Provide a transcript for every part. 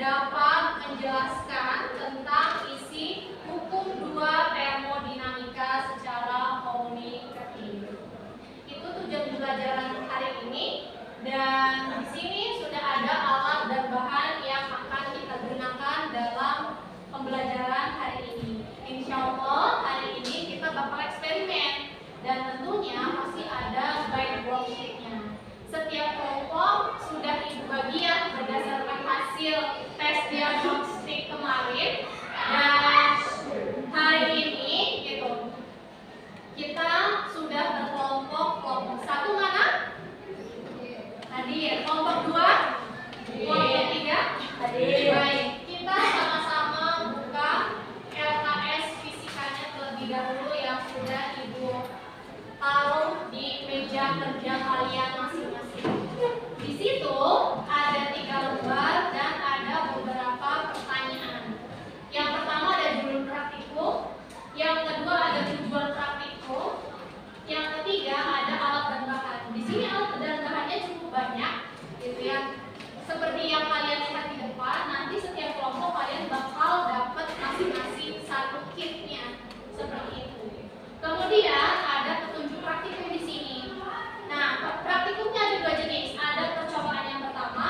dapat menjelaskan tentang isi hukum 2 termodinamika. terlebih dahulu yang sudah Ibu taruh di meja kerja kalian masing-masing. Di situ ada 3 lembar dan ada beberapa pertanyaan. Yang pertama ada judul praktikum, yang kedua ada tujuan praktikum, yang ketiga ada alat dan bahan. Di sini alat dan bahannya cukup banyak, gitu ya. Seperti yang kalian lihat di depan, nanti setiap kelompok kalian bakal dapat masing-masing satu kitnya, seperti itu. Kemudian ada petunjuk praktikum di sini. Nah, praktikumnya ada 2 jenis. Ada percobaan yang pertama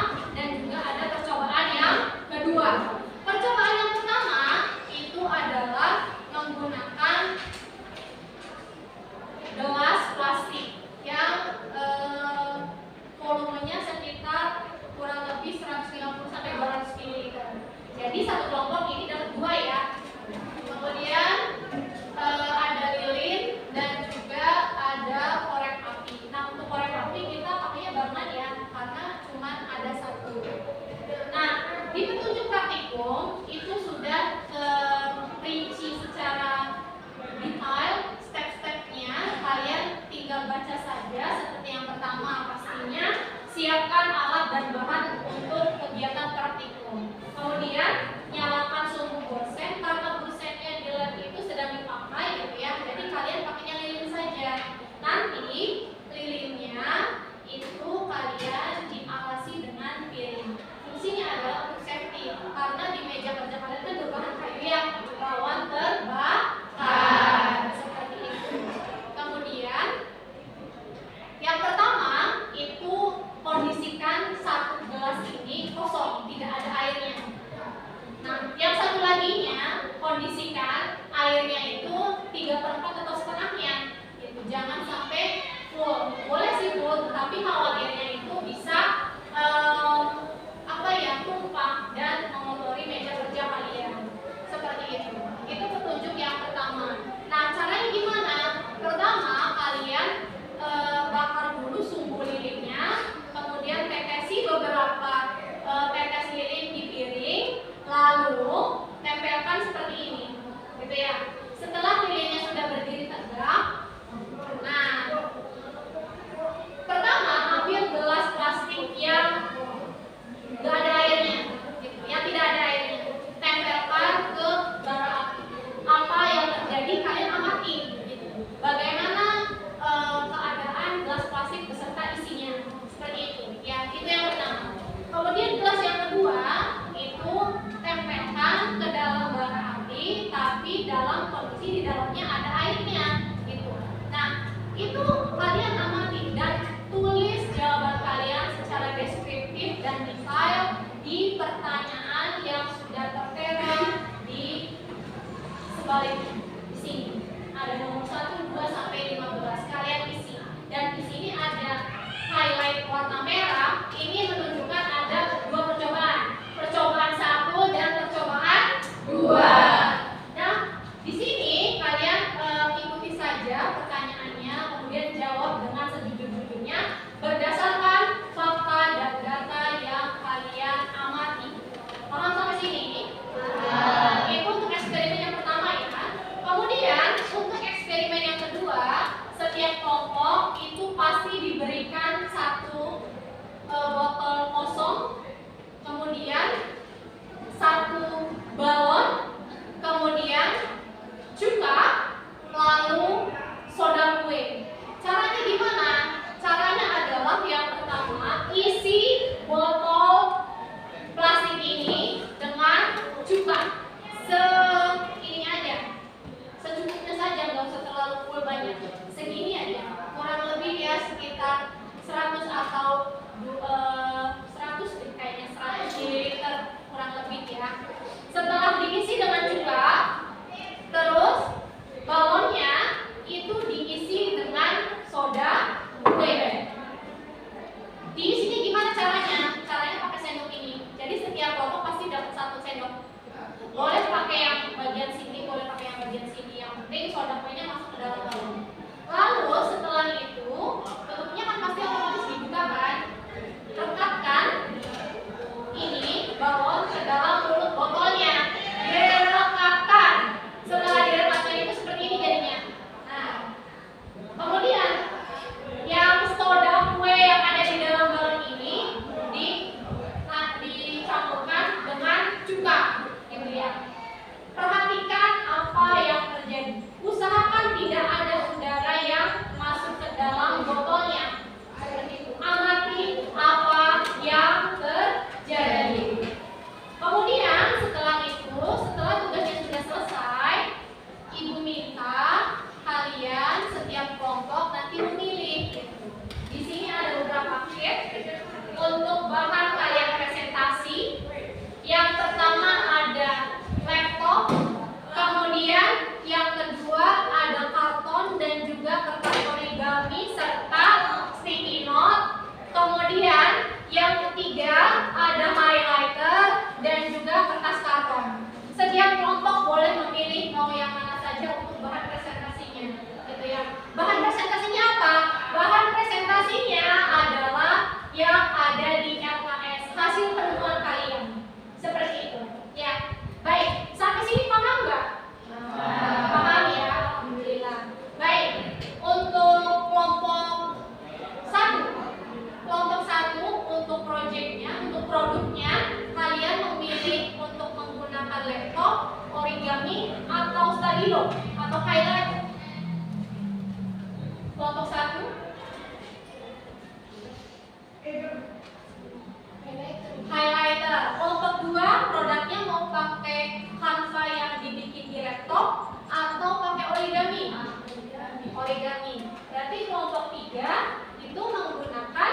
origami. Berarti kelompok 3 itu menggunakan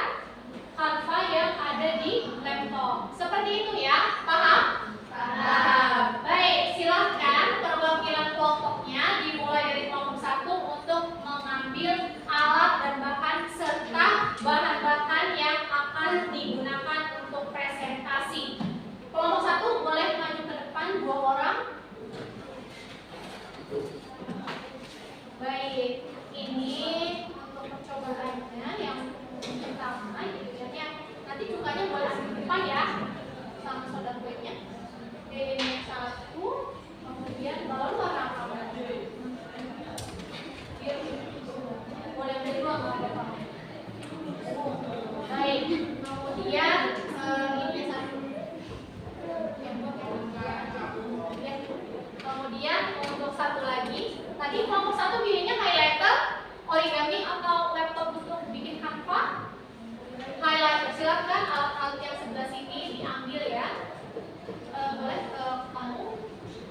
Canva yang ada di laptop. Seperti itu ya, paham? Paham. Baik, silahkan perwakilan kelompoknya dimulai dari kelompok 1 untuk mengambil alat dan bahan serta bahan-bahan yang akan digunakan untuk presentasi. Kelompok 1 boleh maju ke depan 2 orang. Baik, ini untuk percobaannya yang pertama gitu ya. Nanti cukanya boleh di depan ya, sama soda kuenya. Ini 1, kemudian balon warna apa? Boleh dari 2 nggak apa-apa. Baik, kemudian ini 1. Kemudian untuk 1 lagi, tadi kelompok 1 pilihnya highlighter, origami atau laptop untuk bikin Canva. Highlighter, silakan alat-alat yang sebelah sini diambil ya. Boleh kamu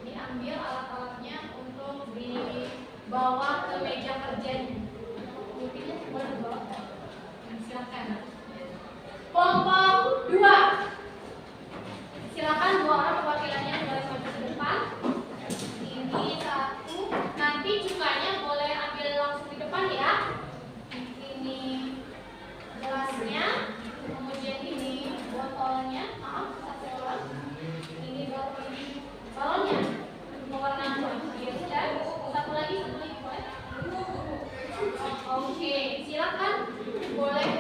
diambil alat-alatnya untuk dibawa ke meja kerjanya. Mungkin boleh dibawa. Silakan. Kelompok 2. Silakan 2 orang perwakilannya boleh maju ke depan. Ini 1. Nanti cukanya boleh ambil langsung di depan ya. Ini gelasnya, kemudian ini botolnya. Maaf, 1 orang. Ini balonnya warna biru dan 1 lagi boleh. Oke, silakan boleh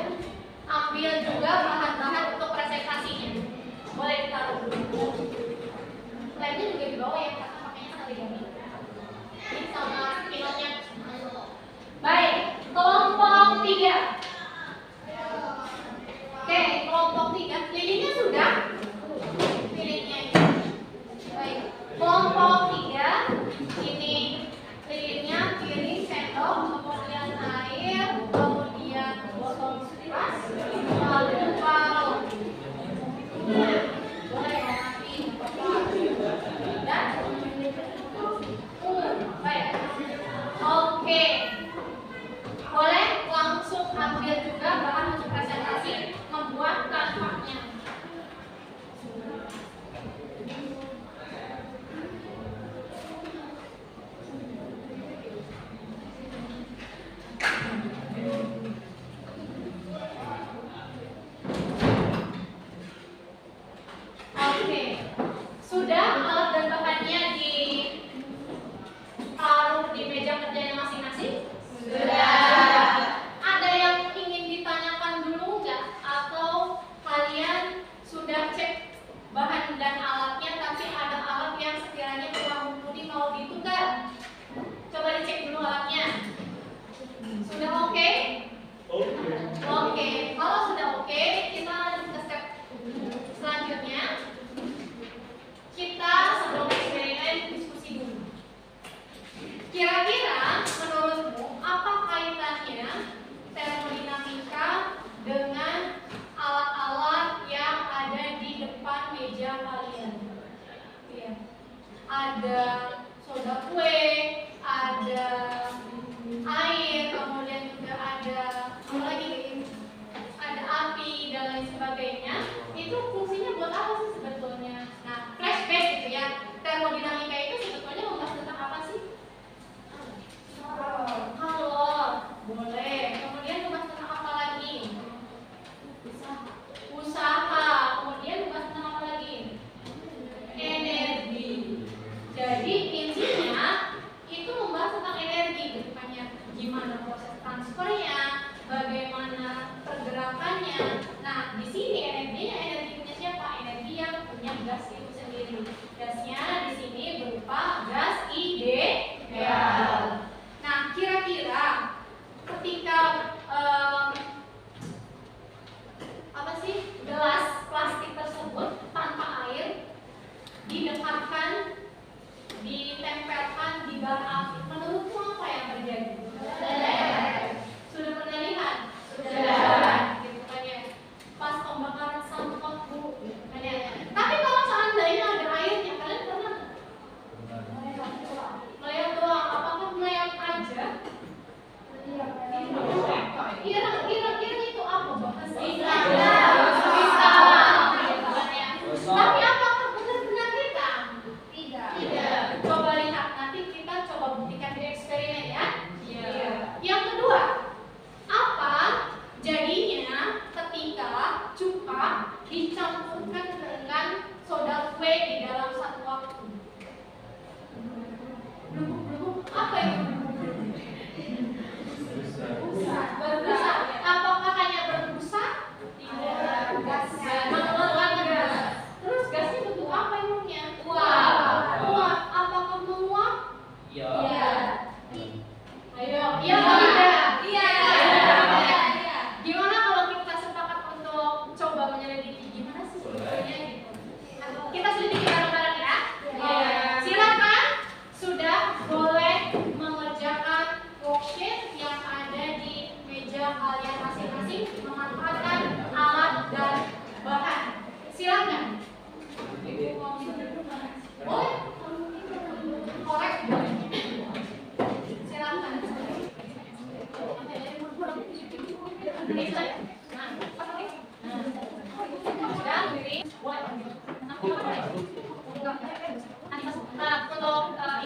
ambil juga bahan-bahan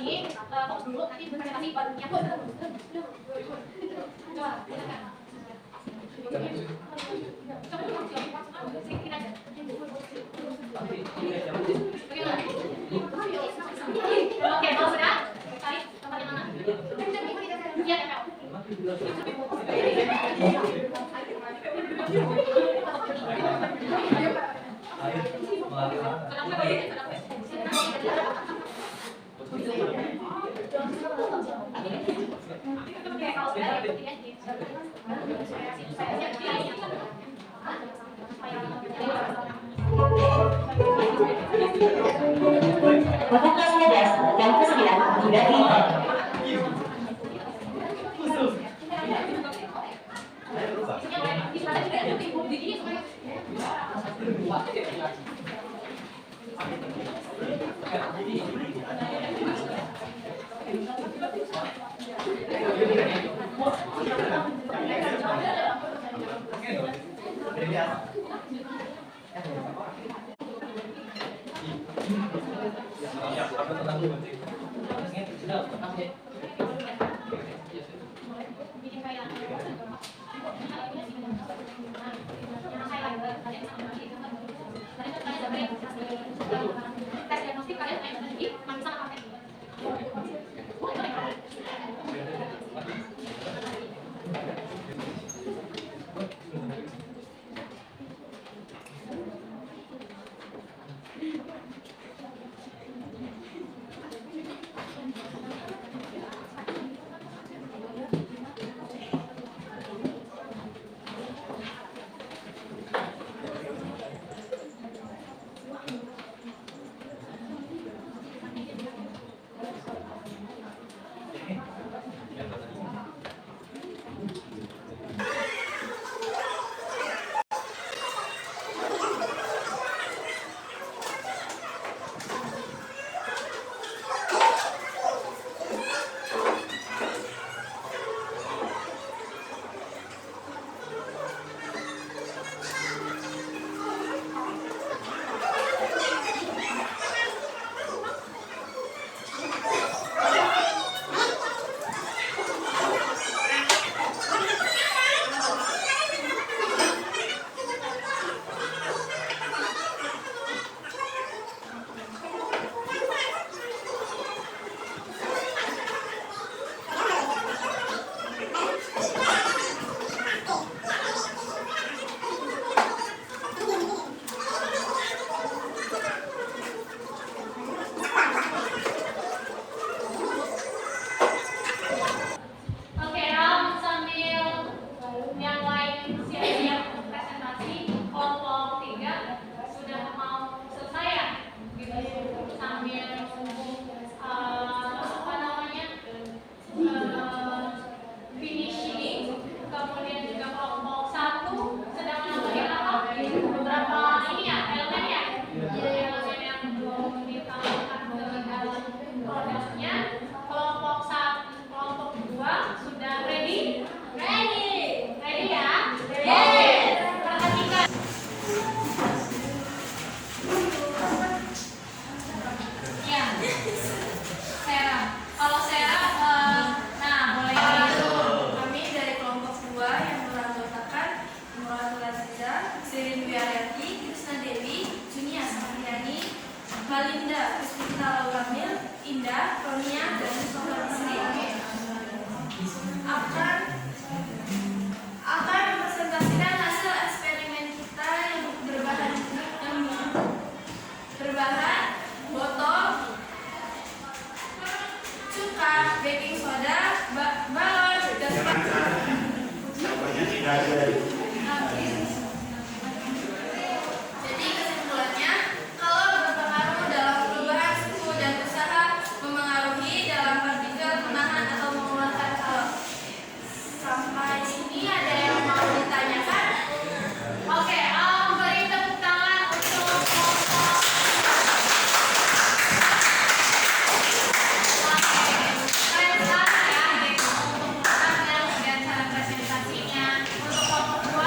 ini fokus dulu, nanti presentasi baru nyambut. Oke, kalau sudah, cari tempat yang mana? Iya, Fokusnya jam ke-9 sudah di tes diagnostik kalian di mana pakai. Malinda, Puspita Lauramil, Indah, Ronia, dan Sohra akan mempresentasikan hasil eksperimen kita yang berbahan botol, cuka, baking soda, balon, dan jadi kesimpulannya, kalau berpengaruh dalam perubahan suhu dan usaha memengaruhi dalam partikel menahan atau mengeluarkan kalori. Sampai sini ada yang mau ditanyakan? Oke, beri tepuk tangan untuk keren sekali ya untuk tampil dan cara presentasinya untuk kelompok 2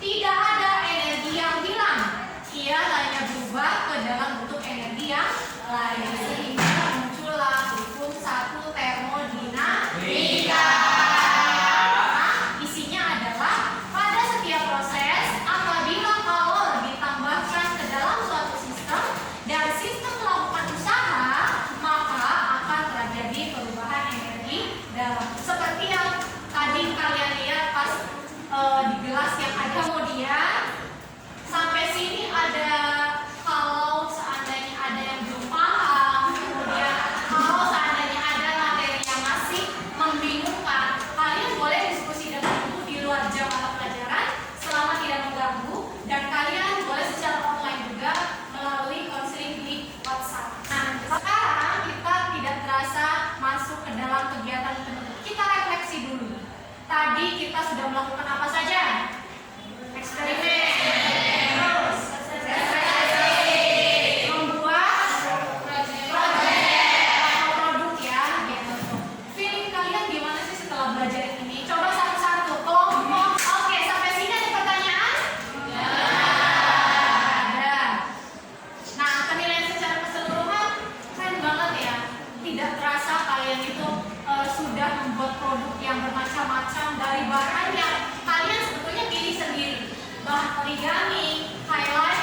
tidak ada energi yang hilang. Ia hanya berubah ke dalam bentuk energi yang lain sehingga muncullah hukum satu termodinamika. Isinya adalah pada setiap proses apabila kalor ditambahkan ke dalam suatu sistem dan sistem melakukan usaha, maka akan terjadi perubahan energi dalam. Seperti yang tadi kalian lihat pas di gelas yang ada. Kemudian sampai sini ada, kalau seandainya ada yang belum paham, kemudian kalau seandainya ada materi yang masih membingungkan, kalian boleh diskusi dengan ibu di luar jam mata pelajaran selama tidak mengganggu, dan kalian boleh secara online juga melalui konseling di WhatsApp. Nah, sekarang kita tidak terasa masuk ke dalam kegiatan penutup. Kita refleksi dulu. Tadi kita sudah melakukan apa saja? Eksperimen. Terus membuat produk ya, gitu. Feeling kalian gimana sih setelah belajar ini? Coba satu-satu kelompok. Oke, sampai sini ada pertanyaan? Ya. Ada. Nah, penilaian secara keseluruhan keren banget ya. Tidak terasa kalian itu sudah membuat produk yang bermacam-macam dari bahan yang kalian sebetulnya pilih sendiri. Bahan origami, highlight